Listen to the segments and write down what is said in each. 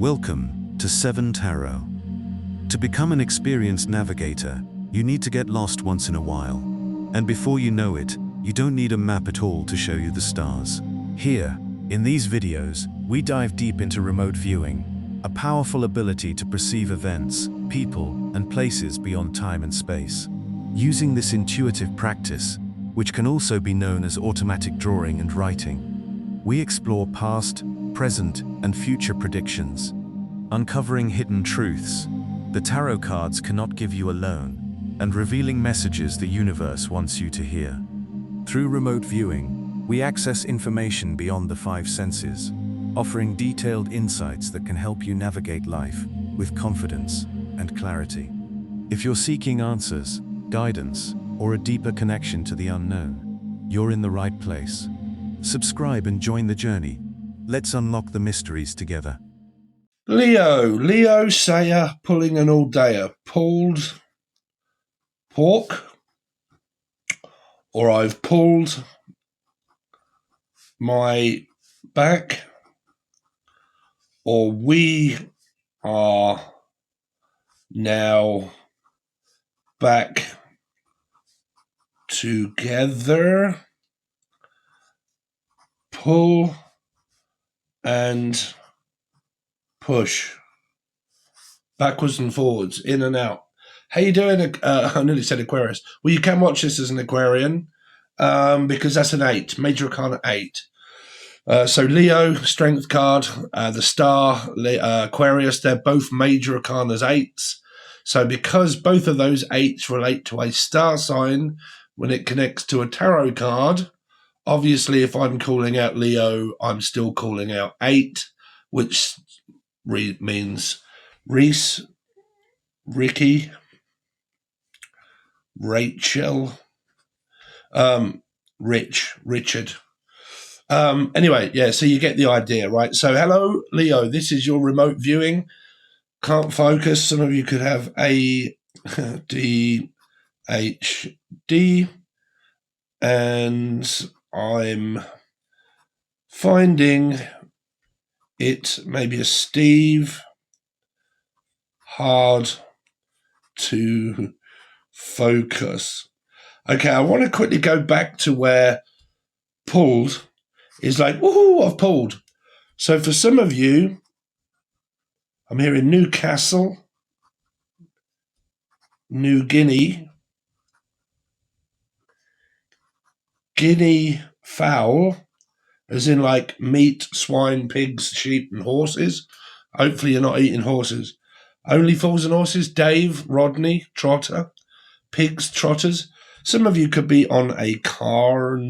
Welcome to 7 Tarot. To become an experienced navigator, you need to get lost once in a while. And before you know it, you don't need a map at all to show you the stars. Here, in these videos, we dive deep into remote viewing, a powerful ability to perceive events, people, and places beyond time and space. Using this intuitive practice, which can also be known as automatic drawing and writing, we explore past, present, and future predictions, uncovering hidden truths the tarot cards cannot give you alone, and revealing messages the universe wants you to hear. Through remote viewing, we access information beyond the 5 senses, offering detailed insights that can help you navigate life with confidence and clarity. If you're seeking answers, guidance, or a deeper connection to the unknown, you're in the right place. Subscribe and join the journey. Let's unlock the mysteries together. Leo sayer pulling an all-dayer. Pulled pork, or I've pulled my back, or we are now back together. Pull and push. Backwards and forwards, in and out. How you doing? I nearly said Aquarius. Well, you can watch this as an Aquarian because that's an 8, Major Arcana 8. So Leo, Strength card, the Star, Aquarius, they're both Major Arcanas 8s. So because both of those 8s relate to a star sign when it connects to a tarot card, obviously if I'm calling out Leo, I'm still calling out 8, which means Reese, Ricky, Rachel, Richard. Anyway, yeah, so you get the idea, right? So hello, Leo, this is your remote viewing. Can't focus. Some of you could have ADHD, and I'm finding it maybe a Steve hard to focus. Okay, I want to quickly go back to where pulled is like, woohoo, I've pulled. So for some of you, I'm here in Newcastle, New Guinea, Guinea fowl, as in like meat, swine, pigs, sheep, and horses. Hopefully you're not eating horses. Only fools and horses, Dave, Rodney, Trotter, pigs, trotters. Some of you could be on a carnivore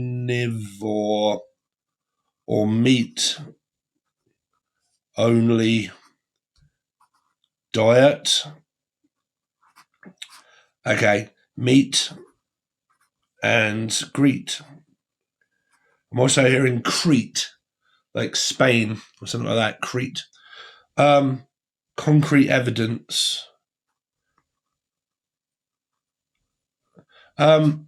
or meat only diet. Okay, meat and Greet. I'm also hearing Crete, like Spain or something like that, Crete. Concrete evidence. So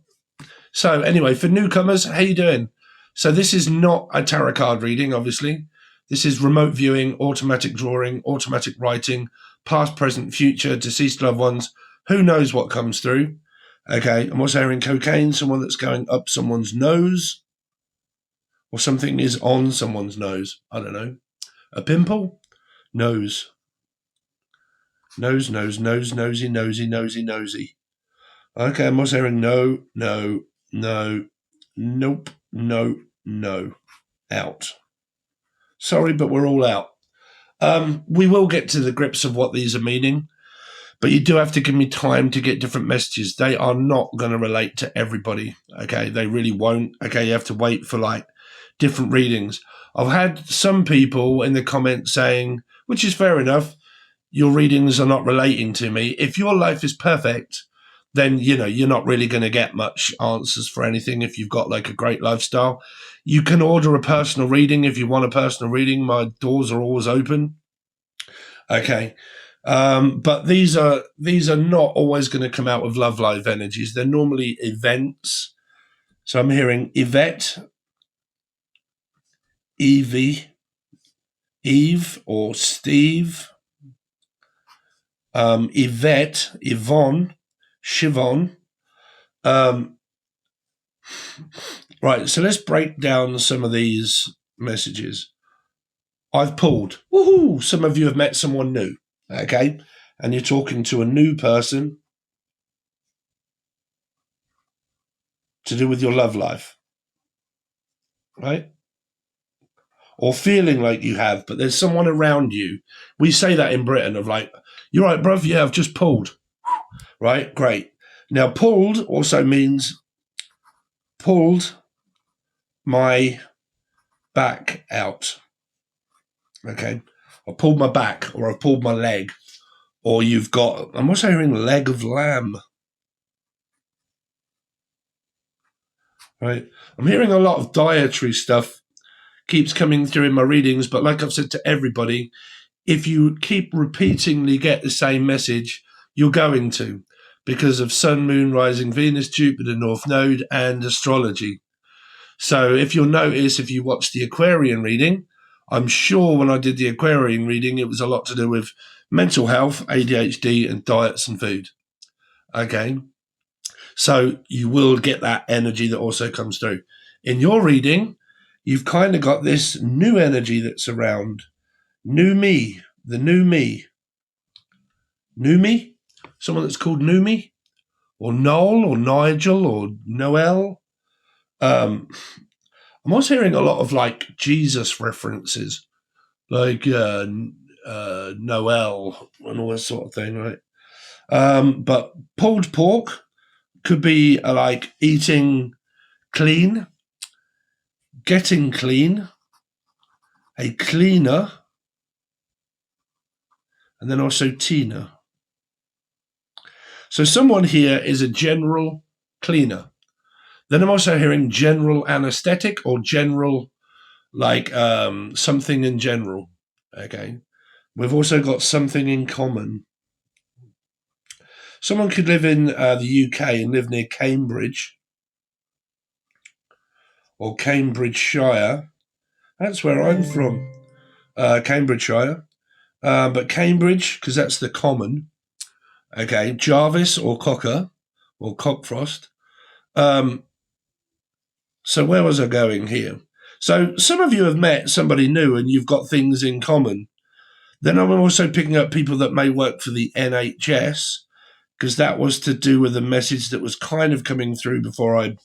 anyway, for newcomers, how you doing? So this is not a tarot card reading, obviously. This is remote viewing, automatic drawing, automatic writing, past, present, future, deceased loved ones. Who knows what comes through? Okay, I'm also hearing cocaine, someone that's going up someone's nose, or something is on someone's nose. I don't know. A pimple? Nose. Nose, nosy, nosy. Okay, I'm also hearing no, nope, no, out. Sorry, but we're all out. We will get to the grips of what these are meaning, but you do have to give me time to get different messages. They are not going to relate to everybody, okay? They really won't. Okay, you have to wait for like different readings. I've had some people in the comments saying, which is fair enough, your readings are not relating to me. If your life is perfect, then, you know, you're not really going to get much answers for anything if you've got like a great lifestyle. You can order a personal reading if you want a personal reading. My doors are always open. Okay. But these are not always going to come out with love life energies. They're normally events. So I'm hearing Yvette, Evie, Eve or Steve, Yvette, Yvonne, Siobhan. Right, so let's break down some of these messages. I've pulled. Woohoo! Some of you have met someone new, okay? And you're talking to a new person to do with your love life, right? Or feeling like you have, but there's someone around you. We say that in Britain of like, you're right, bruv, yeah, I've just pulled. Right, great. Now, pulled also means pulled my back out. Okay, I pulled my back, or I pulled my leg, or you've got, I'm also hearing leg of lamb. Right, I'm hearing a lot of dietary stuff keeps coming through in my readings, but like I've said to everybody, if you keep repeatedly get the same message, you're going to, because of Sun, Moon, Rising, Venus, Jupiter, North Node, and astrology. So if you'll notice, if you watch the Aquarian reading, I'm sure when I did the Aquarian reading, it was a lot to do with mental health, ADHD, and diets and food. Okay. So you will get that energy that also comes through. In your reading, you've kind of got this new energy that's around. New me, the new me. New me? Someone that's called New me? Or Noel, or Nigel, or Noel? I'm also hearing a lot of like Jesus references, like Noel and all this sort of thing, right? But pulled pork could be like eating clean, getting clean, a cleaner, and then also Tina. So someone here is a general cleaner. Then I'm also hearing general anesthetic or general, like something in general. Okay. We've also got something in common. Someone could live in the UK and live near Cambridge or Cambridgeshire. That's where I'm from, Cambridgeshire. But Cambridge, because that's the common. Okay, Jarvis or Cocker or Cockfrost. So where was I going here? So some of you have met somebody new and you've got things in common. Then I'm also picking up people that may work for the NHS, because that was to do with a message that was kind of coming through before I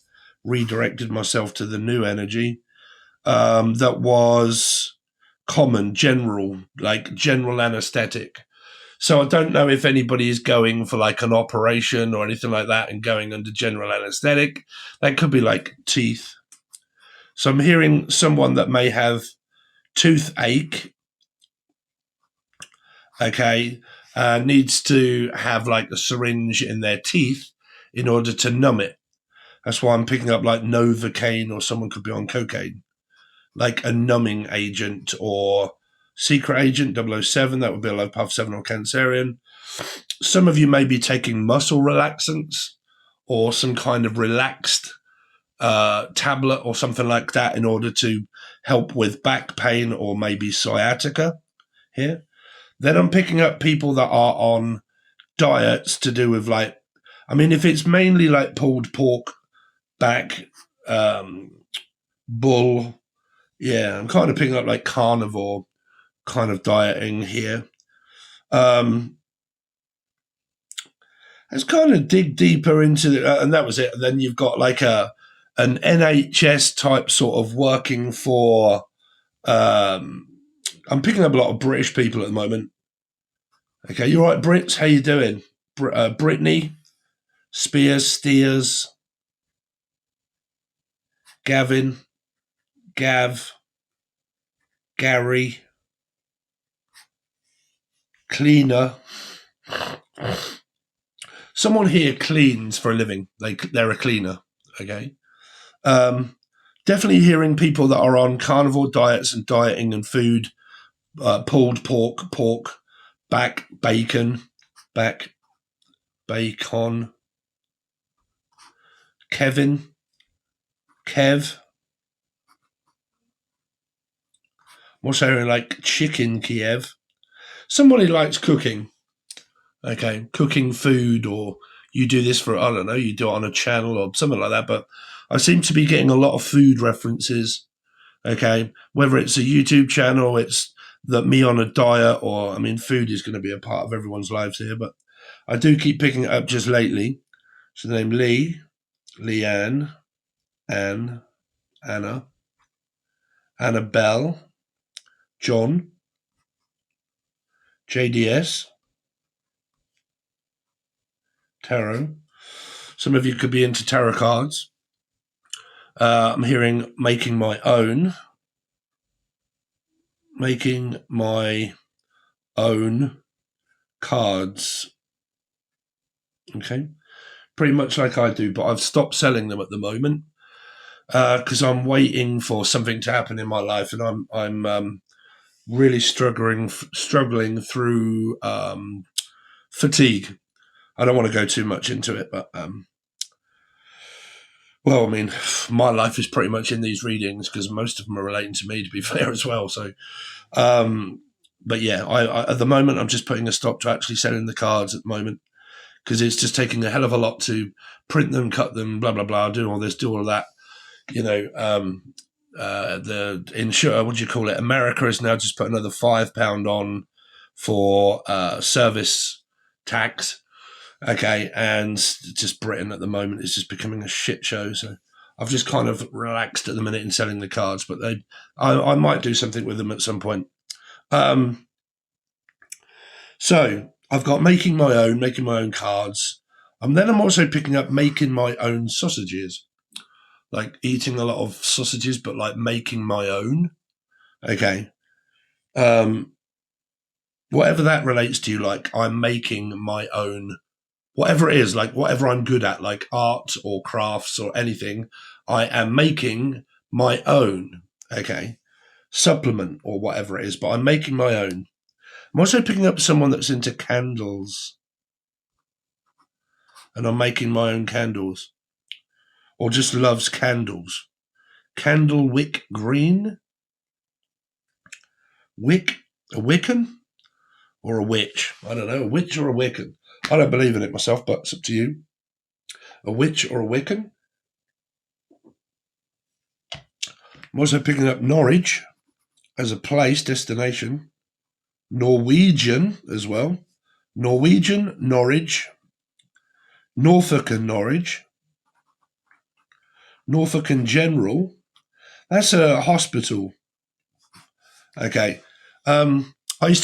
redirected myself to the new energy. That was common, general, like general anesthetic. So I don't know if anybody is going for like an operation or anything like that and going under general anesthetic. That could be like teeth. So I'm hearing someone that may have toothache, okay, needs to have like a syringe in their teeth in order to numb it. That's why I'm picking up like Novocaine, or someone could be on cocaine, like a numbing agent or secret agent 007. That would be like Puff 7 or Cancerian. Some of you may be taking muscle relaxants or some kind of relaxed tablet or something like that in order to help with back pain or maybe sciatica here. Then I'm picking up people that are on diets to do with like, I mean, if it's mainly like pulled pork, back, bull, yeah, I'm kind of picking up like carnivore kind of dieting here. Let's kind of dig deeper into it, and that was it. And then you've got like an NHS type sort of working for. I'm picking up a lot of British people at the moment. Okay, you all right, Brits? How you doing? Brittany, Steers, Gavin, Gav, Gary, Cleaner. Someone here cleans for a living. They're a cleaner. Okay. Definitely hearing people that are on carnivore diets and dieting and food, pulled pork, back, bacon, Kevin, Kev. I'm also hearing like chicken Kiev. Somebody likes cooking. Okay, cooking food, or you do this for, I don't know, you do it on a channel or something like that. But I seem to be getting a lot of food references. Okay, whether it's a YouTube channel, it's that me on a diet, or I mean, food is going to be a part of everyone's lives here. But I do keep picking it up just lately. So the name Lee, Leanne, Anne, Anna, Annabelle, John, JDS, tarot. Some of you could be into tarot cards. I'm hearing making my own cards. Okay, pretty much like I do, but I've stopped selling them at the moment because I'm waiting for something to happen in my life, and I'm really struggling through fatigue. I don't want to go too much into it, but well, I mean, my life is pretty much in these readings because most of them are relating to me, to be fair, as well. So, but yeah, I at the moment I'm just putting a stop to actually selling the cards at the moment because it's just taking a hell of a lot to print them, cut them, blah blah blah, do all this, do all that. You know, the insurer, what do you call it? America has now just put another £5 on for service tax. Okay, and just Britain at the moment is just becoming a shit show. So I've just kind of relaxed at the minute in selling the cards, but I might do something with them at some point. So I've got making my own cards. And then I'm also picking up making my own sausages, like eating a lot of sausages, but like making my own. Okay. Whatever that relates to, like I'm making my own. Whatever it is, like whatever I'm good at, like art or crafts or anything, I am making my own, okay, supplement or whatever it is, but I'm making my own. I'm also picking up someone that's into candles, and I'm making my own candles, or just loves candles. Candle wick green? Wick? A Wiccan? Or a witch? I don't know, a witch or a Wiccan. I don't believe in it myself, but it's up to you. A witch or a Wiccan? I'm also picking up Norwich as a place, destination. Norwegian as well. Norwegian, Norwich. Norfolk and Norwich. Norfolk and General. That's a hospital. Okay. I used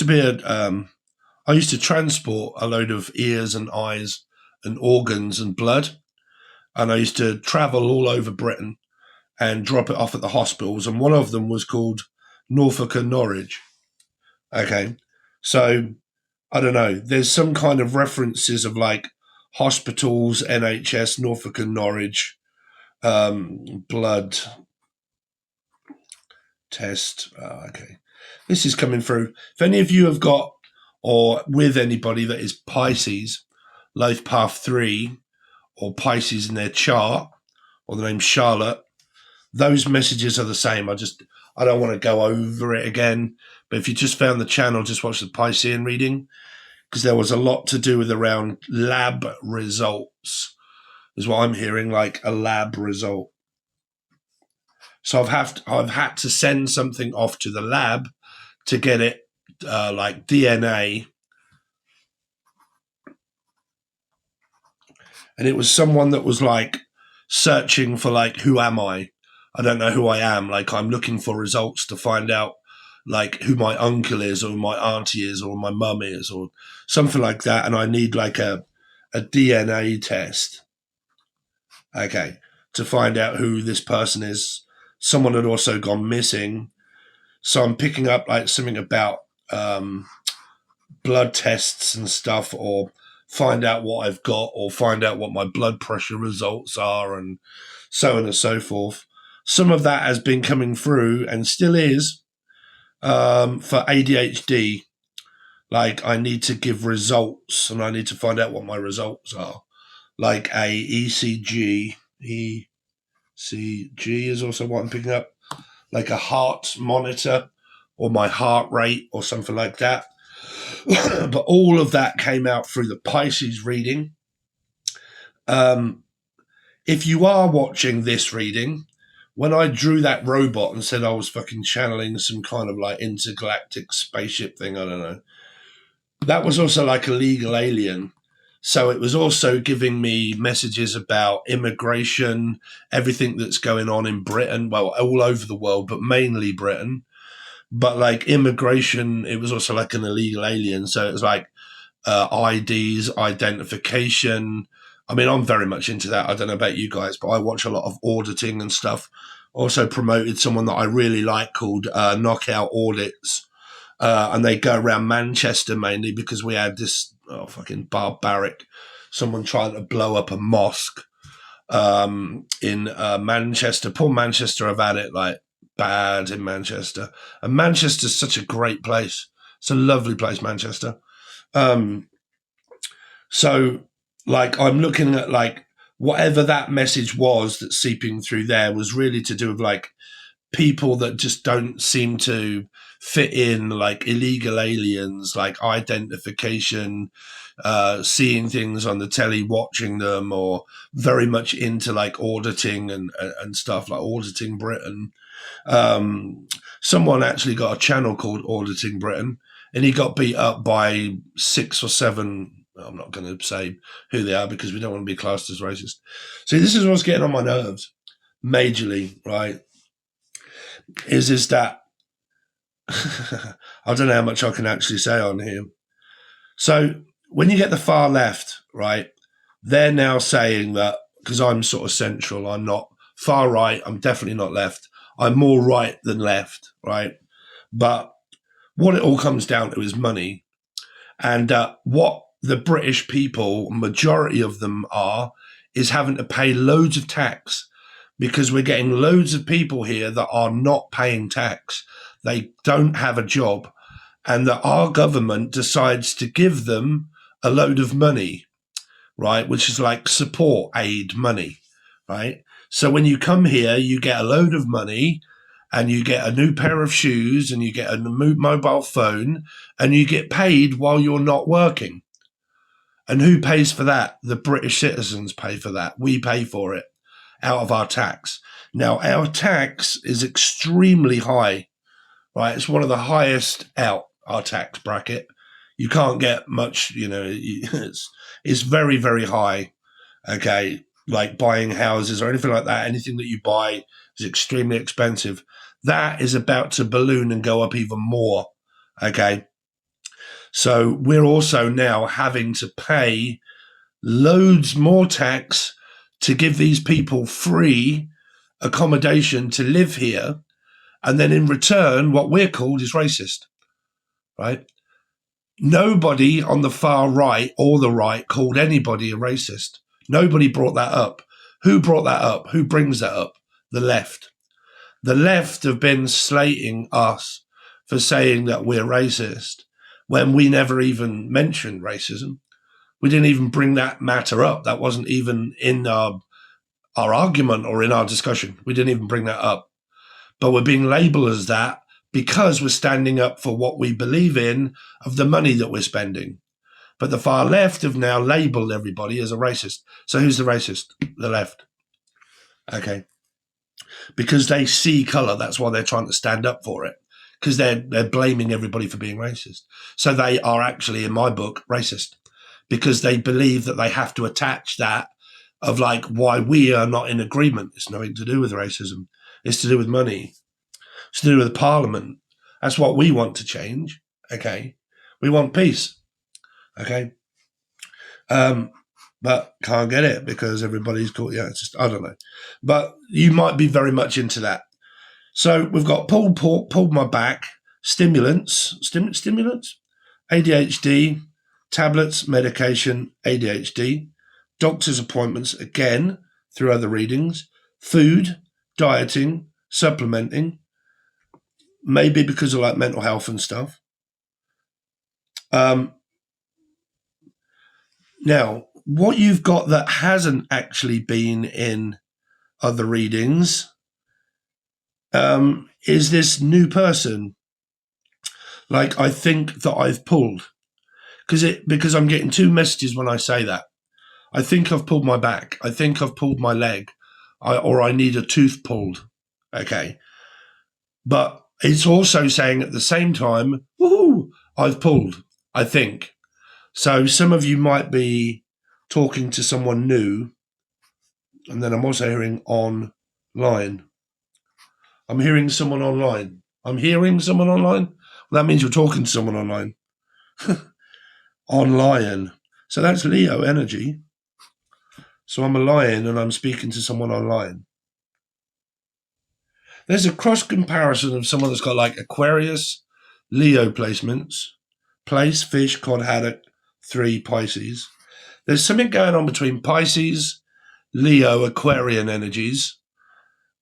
to transport a load of ears and eyes and organs and blood. And I used to travel all over Britain and drop it off at the hospitals. And one of them was called Norfolk and Norwich. Okay. So, I don't know. There's some kind of references of like hospitals, NHS, Norfolk and Norwich, blood test. Okay. This is coming through. If any of you have got, or with anybody that is Pisces, Life Path 3, or Pisces in their chart, or the name Charlotte, those messages are the same. I don't want to go over it again. But if you just found the channel, just watch the Piscean reading, because there was a lot to do with around lab results, is what I'm hearing, like a lab result. So I've had to send something off to the lab to get it, like DNA. And it was someone that was like searching for like, who am I? I don't know who I am. Like I'm looking for results to find out like who my uncle is, or my auntie is, or my mum is, or something like that. And I need like a DNA test. Okay. To find out who this person is. Someone had also gone missing. So I'm picking up like something about blood tests and stuff, or find out what I've got, or find out what my blood pressure results are, and so on and so forth. Some of that has been coming through and still is for ADHD. Like I need to give results, and I need to find out what my results are. Like a ECG. ECG is also what I'm picking up. Like a heart monitor, or my heart rate or something like that. But all of that came out through the Pisces reading. If you are watching this reading, when I drew that robot and said I was fucking channeling some kind of like intergalactic spaceship thing, I don't know, that was also like a legal alien. So it was also giving me messages about immigration, everything that's going on in Britain, well, all over the world, but mainly Britain. But like immigration, it was also like an illegal alien. So it was like IDs, identification. I mean, I'm very much into that. I don't know about you guys, but I watch a lot of auditing and stuff. Also promoted someone that I really like called Knockout Audits. And they go around Manchester mainly because we had this fucking barbaric, someone trying to blow up a mosque in Manchester. Poor Manchester have had it like bad in Manchester. And Manchester's such a great place. It's a lovely place, Manchester. So like I'm looking at like whatever that message was that's seeping through there was really to do with like people that just don't seem to fit in, like illegal aliens, like identification, seeing things on the telly, watching them, or very much into like auditing and stuff, like Auditing Britain. Someone actually got a channel called Auditing Britain, and he got beat up by 6 or 7. I'm not going to say who they are because we don't want to be classed as racist. See, this is what's getting on my nerves, majorly, right? Is that I don't know how much I can actually say on here. So when you get the far left, right, they're now saying that, because I'm sort of central, I'm not far right, I'm definitely not left. I'm more right than left, right? But what it all comes down to is money. And what the British people, majority of them are, is having to pay loads of tax, because we're getting loads of people here that are not paying tax. They don't have a job, and that our government decides to give them a load of money, right, which is like support aid money, right? So when you come here, you get a load of money, and you get a new pair of shoes, and you get a mobile phone, and you get paid while you're not working. And who pays for that? The British citizens pay for that. We pay for it out of our tax. Now, our tax is extremely high, right? It's one of the highest out, our tax bracket. You can't get much, you know, it's very, very high, okay? Like buying houses or anything like that, anything that you buy is extremely expensive. That is about to balloon and go up even more, okay? So we're also now having to pay loads more tax to give these people free accommodation to live here. And then in return, what we're called is racist, right? Nobody on the far right or the right called anybody a racist. Nobody brought that up. Who brought that up? Who brings that up? The left. The left have been slating us for saying that we're racist when we never even mentioned racism. We didn't even bring that matter up. That wasn't even in our argument or in our discussion. We didn't even bring that up. But we're being labeled as that because we're standing up for what we believe in of the money that we're spending. But the far left have now labeled everybody as a racist. So who's the racist? The left. Okay. Because they see color. That's why they're trying to stand up for it. Because they're blaming everybody for being racist. So they are actually, in my book, racist. Because they believe that they have to attach that of like why we are not in agreement. It's nothing to do with racism. It's to do with money. It's to do with Parliament. That's what we want to change. Okay. We want peace. Okay. But can't get it because everybody's called, yeah, it's just, I don't know. But you might be very much into that. So we've got pulled my back, stimulants, ADHD, tablets, medication, ADHD, doctor's appointments, again, through other readings, food, dieting, supplementing, maybe because of like mental health and stuff. Now, what you've got that hasn't actually been in other readings is this new person Like, I think that I've pulled. Because I'm getting two messages when I say that. I think I've pulled my back. I think I've pulled my leg. Or I need a tooth pulled. Okay. But it's also saying at the same time, woohoo, I've pulled, I think. So some of you might be talking to someone new. And then I'm also hearing online. I'm hearing someone online. I'm hearing someone online. Well, that means you're talking to someone online. On lion. So that's Leo energy. So I'm a lion and I'm speaking to someone online. There's a cross comparison of someone that's got like Aquarius, Leo placements, place, fish, cod, haddock, 3 Pisces. There's something going on between Pisces, Leo, Aquarian energies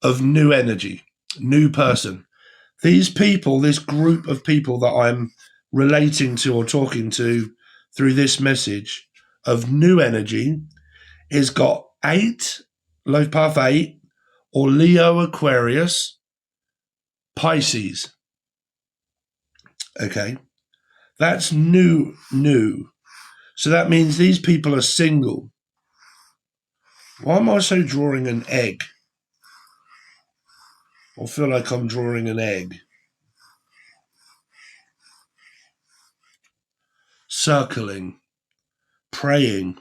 of new energy, new person. These people, this group of people that I'm relating to or talking to through this message of new energy is got 8, life path 8, or Leo, Aquarius, Pisces. Okay. That's new. So that means these people are single. Why am I so drawing an egg? I feel like I'm drawing an egg. Circling. Praying.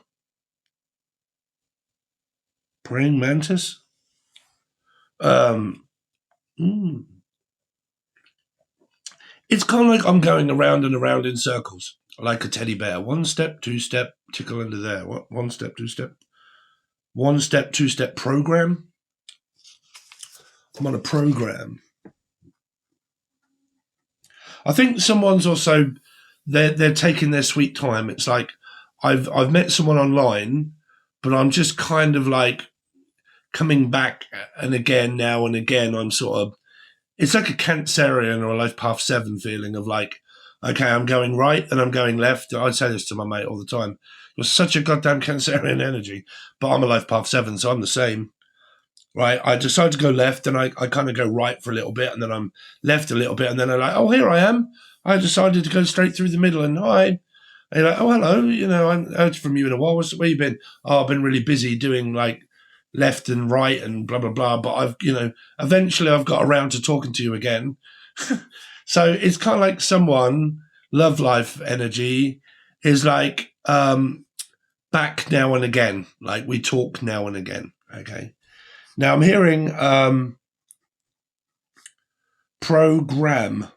Praying mantis? It's kind of like I'm going around and around in circles, like a teddy bear. 1 step, 2 step, tickle under there. What? 1 step, 2 step. 1 step, 2 step program. I'm on a program. I think someone's also they're taking their sweet time. It's like I've met someone online, but I'm just kind of like coming back and again now and again. I'm sort of, it's like a Cancerian or a life path 7 feeling of like, okay, I'm going right and I'm going left. I say this to my mate all the time. You're such a goddamn Cancerian energy, but I'm a life path 7, so I'm the same. Right, I decide to go left, and I kind of go right for a little bit, and then I'm left a little bit, and then I'm like, oh, here I am. I decided to go straight through the middle, and hi. And you're like, oh, hello, you know, I haven't heard from you in a while. Where you been? Oh, I've been really busy doing like left and right and blah, blah, blah. But I've, you know, eventually I've got around to talking to you again. So it's kind of like someone, love life energy is like back now and again. Like we talk now and again, okay? Now I'm hearing program,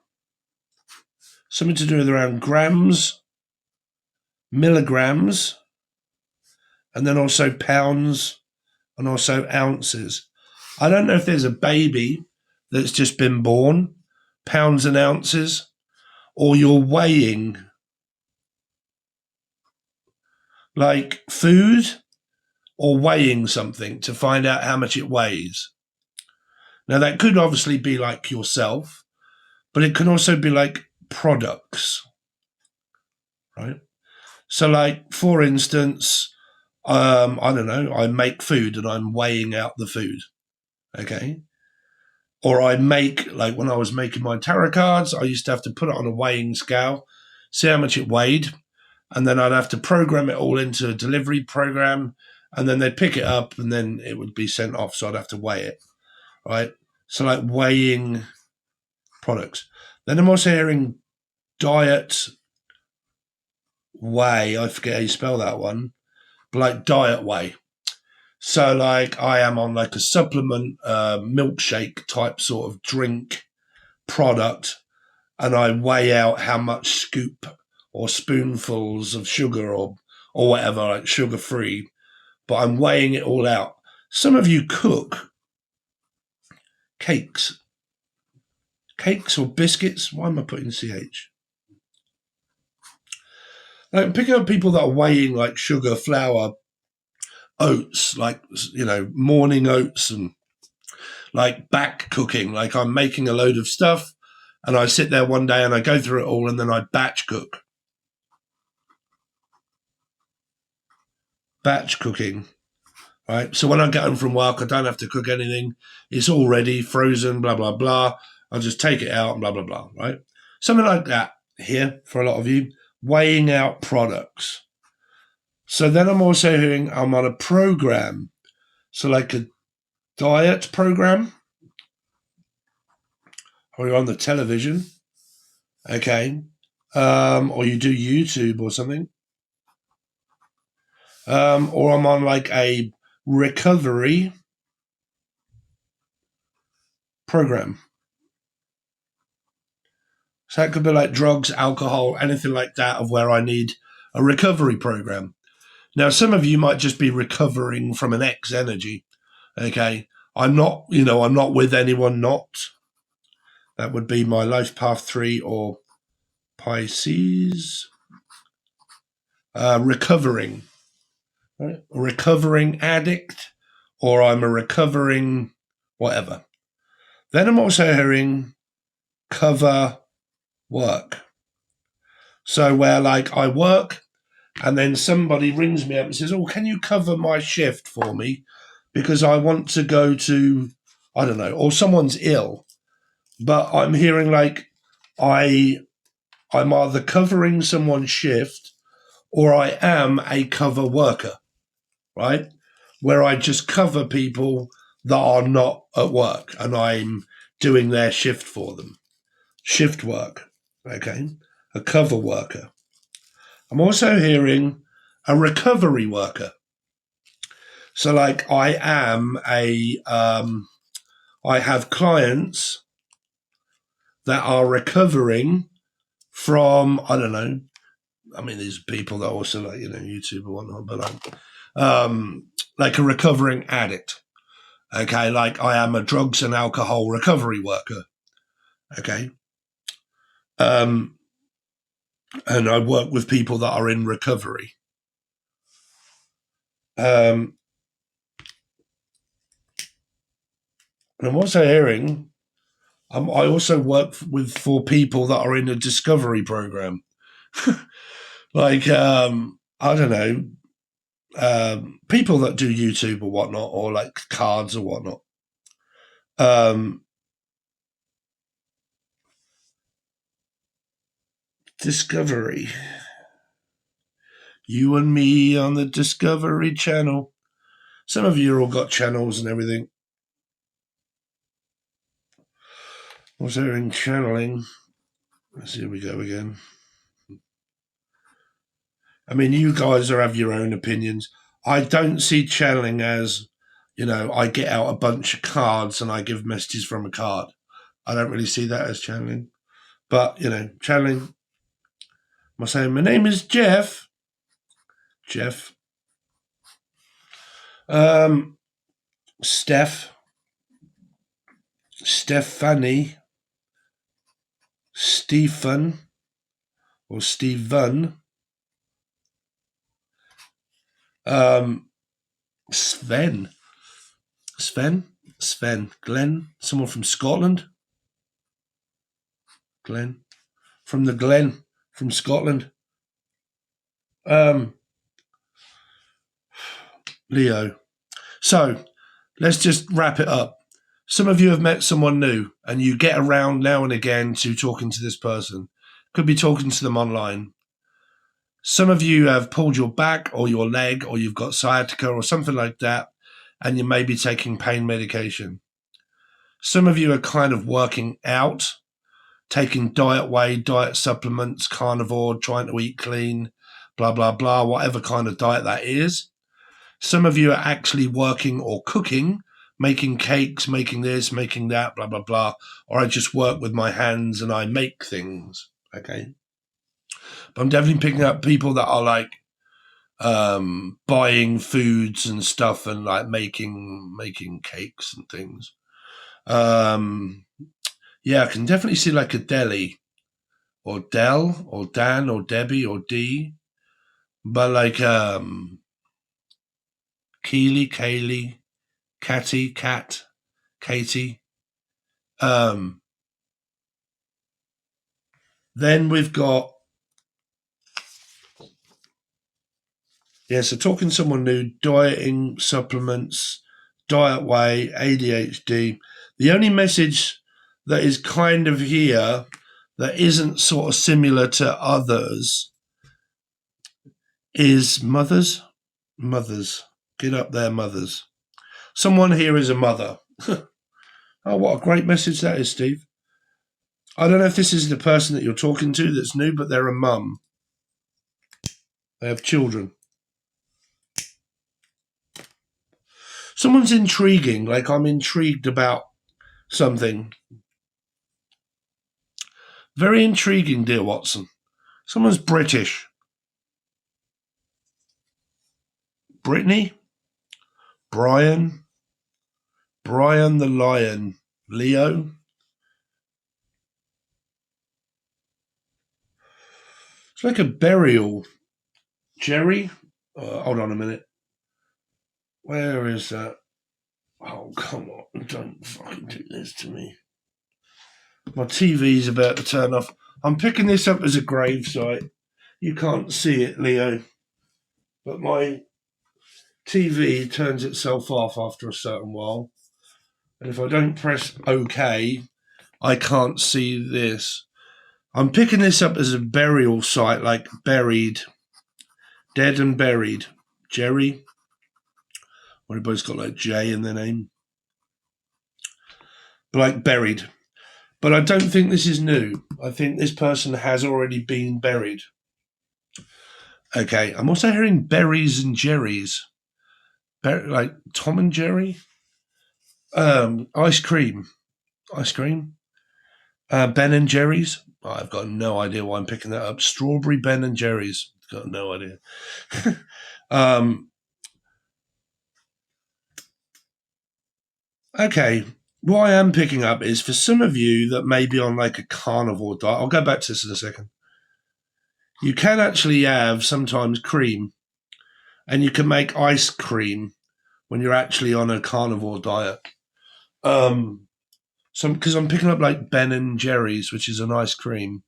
something to do with around grams, milligrams, and then also pounds and also ounces. I don't know if there's a baby that's just been born, pounds and ounces, or you're weighing like food or weighing something to find out how much it weighs. Now, that could obviously be like yourself, but it can also be like products, right? So, like, for instance, I don't know, I make food and I'm weighing out the food, okay? Or I make, like when I was making my tarot cards, I used to have to put it on a weighing scale, see how much it weighed, and then I'd have to program it all into a delivery program, and then they'd pick it up and then it would be sent off, so I'd have to weigh it, right? So like weighing products. Then I'm also hearing diet whey. I forget how you spell that one, but like diet whey. So like I am on like a supplement milkshake type sort of drink product, and I weigh out how much scoop or spoonfuls of sugar or whatever, like sugar free, but I'm weighing it all out. Some of you cook cakes or biscuits. Why am I putting CH? Like, I'm picking up people that are weighing like sugar, flour, oats, like, you know, morning oats, and like back cooking. Like I'm making a load of stuff and I sit there one day and I go through it all and then I batch cook. Batch cooking, right? So when I get home from work, I don't have to cook anything. It's all ready, frozen, blah, blah, blah. I'll just take it out and blah, blah, blah, right? Something like that here for a lot of you. Weighing out products. So then I'm also hearing I'm on a program. So like a diet program. Or you're on the television. Okay. Or you do YouTube or something. Or I'm on like a recovery program. So that could be like drugs, alcohol, anything like that, of where I need a recovery program. Now, some of you might just be recovering from an ex energy. Okay. I'm not with anyone not. That would be my life path 3 or Pisces. Recovering. Right? A recovering addict, or I'm a recovering whatever. Then I'm also hearing cover work. So where like I work and then somebody rings me up and says, oh, can you cover my shift for me? Because I want to go to, I don't know, or someone's ill. But I'm hearing like I'm either covering someone's shift or I am a cover worker, right? Where I just cover people that are not at work and I'm doing their shift for them. Shift work, okay? A cover worker. I'm also hearing a recovery worker. So like I am I have clients that are recovering from, I don't know, I mean, these people that also like, YouTube or whatnot, but like a recovering addict. Okay, like I am a drugs and alcohol recovery worker. Okay. And I work with people that are in recovery. And I'm also hearing, I also work for people that are in a discovery program. Like, I don't know, people that do YouTube or whatnot, or like cards or whatnot. Discovery. You and me on the Discovery Channel. Some of you all got channels and everything. Was there in channeling? Here we go again. I mean, you guys have your own opinions. I don't see channeling as, I get out a bunch of cards and I give messages from a card. I don't really see that as channeling. But, channeling. Am I saying my name is Jeff? Jeff. Steph. Stephanie. Stephen. Or Stephen. Sven. Glenn. Someone from Scotland. Glenn. From the Glen. From Scotland. Leo. So let's just wrap it up. Some of you have met someone new and you get around now and again to talking to this person. Could be talking to them online. Some of you have pulled your back or your leg, or you've got sciatica or something like that, and you may be taking pain medication. Some of you are kind of working out, taking diet supplements, carnivore, trying to eat clean, blah, blah, blah, whatever kind of diet that is. Some of you are actually working or cooking, making cakes, making this, making that, blah, blah, blah. Or I just work with my hands and I make things, okay? But I'm definitely picking up people that are like buying foods and stuff and like making cakes and things. Yeah, I can definitely see like a deli or Del or Dan or Debbie or D. But like Keely, Kaylee, Catty, Cat, Katie. Then we've got, so talking to someone new, dieting, supplements, diet way, ADHD. The only message that is kind of here that isn't sort of similar to others is mothers. Mothers. Get up there, mothers. Someone here is a mother. Oh, what a great message that is, Steve. I don't know if this is the person that you're talking to that's new, but they're a mum. They have children. Someone's intriguing, like I'm intrigued about something. Very intriguing, dear Watson. Someone's British. Brittany? Brian? Brian the Lion. Leo? It's like a burial. Jerry? Hold on a minute. Where is that? Oh, come on. Don't fucking do this to me. My TV's about to turn off. I'm picking this up as a gravesite. You can't see it, Leo. But my TV turns itself off after a certain while. And if I don't press OK, I can't see this. I'm picking this up as a burial site, like buried. Dead and buried. Jerry. Everybody's got like J in their name. But like buried. But I don't think this is new. I think this person has already been buried. Okay, I'm also hearing berries and jerrys. Like Tom and Jerry. Ice cream. Ice cream. Ben and Jerry's. Oh, I've got no idea why I'm picking that up. Strawberry Ben and Jerry's. Got no idea. Okay. What I am picking up is for some of you that may be on like a carnivore diet. I'll go back to this in a second. You can actually have sometimes cream, and you can make ice cream when you're actually on a carnivore diet. Because I'm picking up like Ben and Jerry's, which is an ice cream,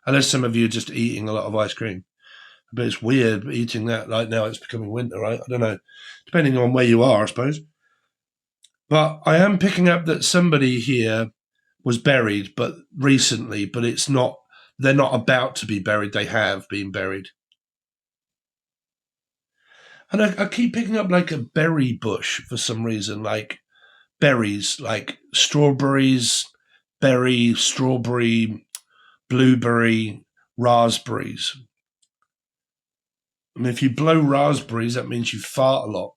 unless some of you are just eating a lot of ice cream. But it's weird eating that. Like now it's becoming winter, right? I don't know. Depending on where you are, I suppose. But I am picking up that somebody here was buried, but recently, but it's not, they're not about to be buried. They have been buried. And I keep picking up like a berry bush for some reason, like berries, like strawberries, berry, strawberry, blueberry, raspberries. I mean, if you blow raspberries, that means you fart a lot.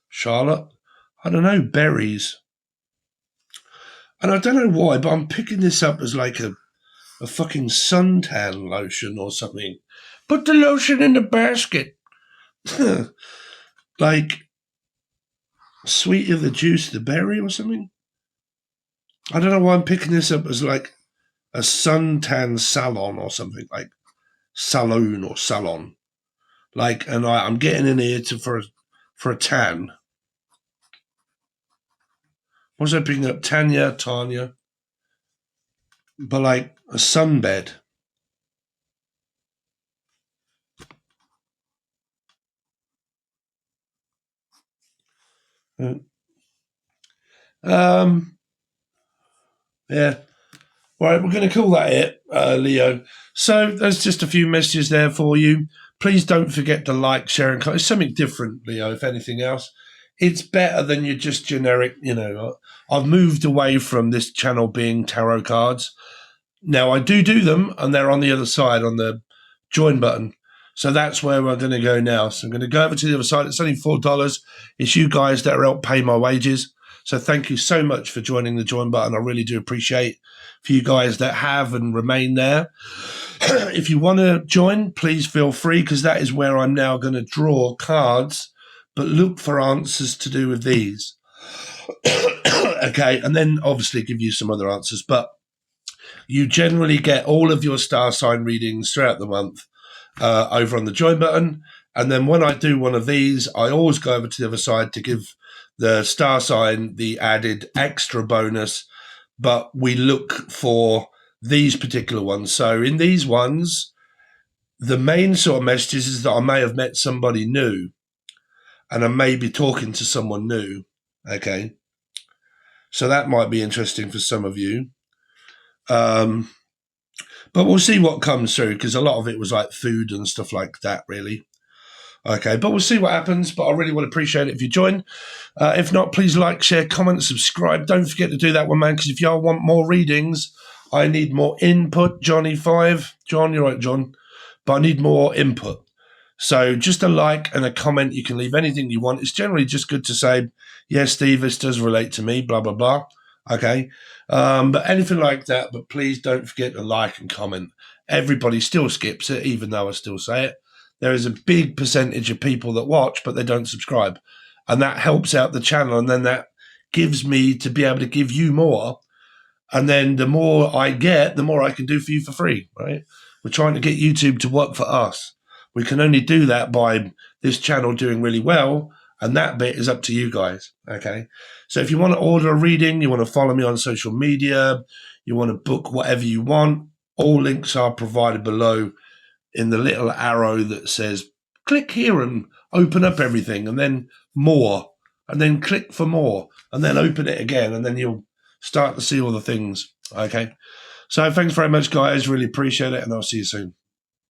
Charlotte? I don't know, berries. And I don't know why, but I'm picking this up as like a fucking suntan lotion or something. Put the lotion in the basket. Like sweeter the juice, the berry or something. I don't know why I'm picking this up as like a suntan salon or something, like saloon or salon. Like, and I'm getting in here for a tan. What's I picking up? Tanya. But like a sunbed. Yeah. Right, we're going to call that it, Leo. So there's just a few messages there for you. Please don't forget to like, share, and comment. It's something different, Leo, if anything else. It's better than your just generic, I've moved away from this channel being tarot cards. Now, I do them, and they're on the other side on the join button. So that's where we're going to go now. So I'm going to go over to the other side. It's only $4. It's you guys that are helping pay my wages. So thank you so much for joining the join button. I really do appreciate for you guys that have and remain there. If you want to join, please feel free, because that is where I'm now going to draw cards, but look for answers to do with these. Okay, and then obviously give you some other answers. But you generally get all of your star sign readings throughout the month over on the join button. And then when I do one of these, I always go over to the other side to give the star sign the added extra bonus. But we look for these particular ones. So in these ones, the main sort of messages is that I may have met somebody new, and I may be talking to someone new. Okay. So that might be interesting for some of you. But we'll see what comes through, because a lot of it was like food and stuff like that, really. Okay, but we'll see what happens. But I really would appreciate it if you join. If not, please like, share, comment, subscribe. Don't forget to do that one, man, because if y'all want more readings, I need more input. Johnny5. John, you're right, John. But I need more input. So just a like and a comment. You can leave anything you want. It's generally just good to say, yes, Steve, this does relate to me, blah, blah, blah. Okay. But anything like that. But please don't forget to like and comment. Everybody still skips it, even though I still say it. There is a big percentage of people that watch, but they don't subscribe. And that helps out the channel. And then that gives me to be able to give you more. And then the more I get, the more I can do for you for free, right? We're trying to get YouTube to work for us. We can only do that by this channel doing really well. And that bit is up to you guys, okay? So if you want to order a reading, you want to follow me on social media, you want to book whatever you want, all links are provided below in the little arrow that says, click here and open up everything, and then more, and then click for more, and then open it again, and then you'll start to see all the things, okay? So thanks very much, guys. Really appreciate it, and I'll see you soon.